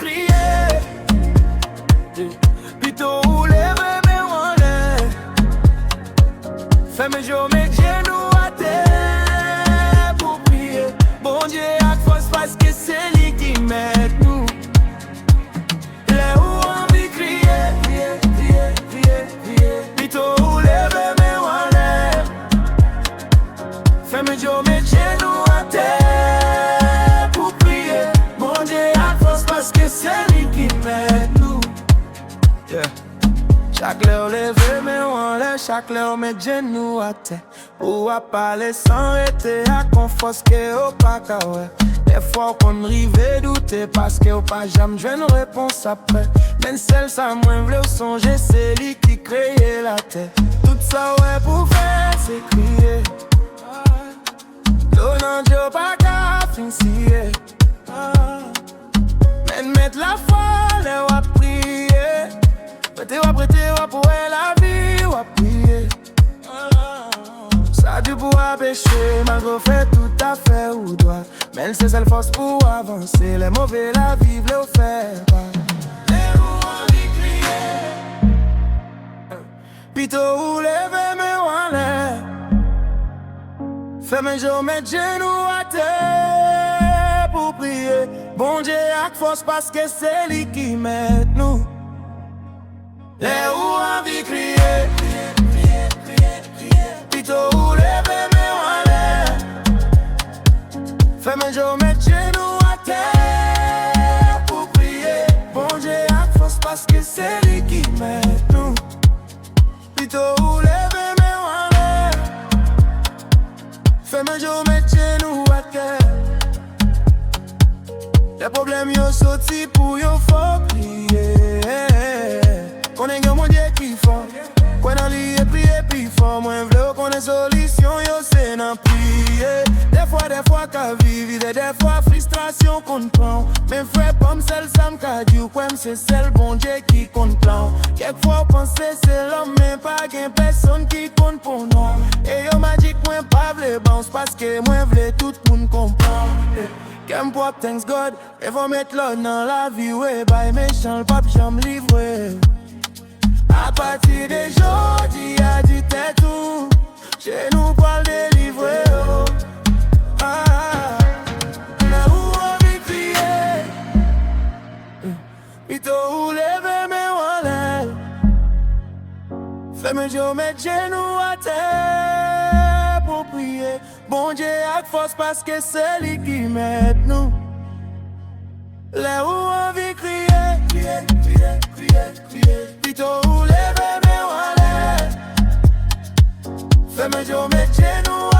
crier. Plutôt ou lever mes wallets. Fais mes jours, mes genoux à terre pour prier. Bon Dieu, à force parce que c'est lui qui m'aide nous. Les où envie crier, crier, crier, crier, crier. Plutôt ou lever mes wallets. Fais mes jours, mes genoux à terre pour prier. Bon Dieu, à force parce que c'est lui qui m'aide nous. Yeah. Chaque l'heure levé mes wallets, chaque l'heure mes genoux à terre. Ou à parler sans arrêter, à conforce que au pas ouais. Des fois qu'on rive douter parce que au pas jamais j'ai une réponse après. Même celle ça moins v'lait songer, c'est lui qui créait la terre. Tout ça ouais pour faire c'est crier. Donnant Dieu pas qu'à finir. Men mettre la foi, les wa prier. Prêtez wa pour la vie, wa prier. Ça du pour pécher, malgré fait tout à fait ou doit. Mais c'est celle force pour avancer, les mauvais la vivent, les faire pas. Les où envie crier. Plutôt ou lever mes wallets. Fais mes jours, mes genoux à terre pour prier. Bon Dieu, avec force parce que c'est lui qui m'aide nous. Les où envie crier. Plutôt ou lever mes wallets. Fais mes jours, mes genoux à terre pour prier. Bon Dieu, avec force parce que c'est lui qui m'aide nous. Plutôt ou lever mes wallets. Fais mes jours, mes genoux à terre. Les problèmes yo sorti pour yo faut prier. Qu'on ait mon Dieu qui font. Qu'on a lié prier puis fort. Moi v'leu qu'on ait solution yo c'est n'en prier. Des fois qu'à vivre, des fois frustration qu'on prend. Mais frère comme celle ça m'ka dit ou quoi c'est celle bon Dieu qui compte plan. Quelquefois penser c'est l'homme mais pas qu'un personne qui compte pour nous. Et yo m'a dit que moi pas v'lait bounce parce que moi v'lais tout le monde comprendre. Qu'aime pop thanks God, et faut mettre l'ordre dans la vie, ouais. By méchant, le pape j'aime livrer. À partir des jodi, a dit t'es tout. Chez nous, pour le délivrer, oh. Là où on vit crier. Plutôt où lever mes wallets. Fais mes jours, mes genoux à terre pour prier. Bon Dieu, avec force parce que c'est lui qui m'aide nous. Là où on vit crier, crier, crier, crier, crier. Plutôt où lever mes wallets. Fais mes jours, mes genoux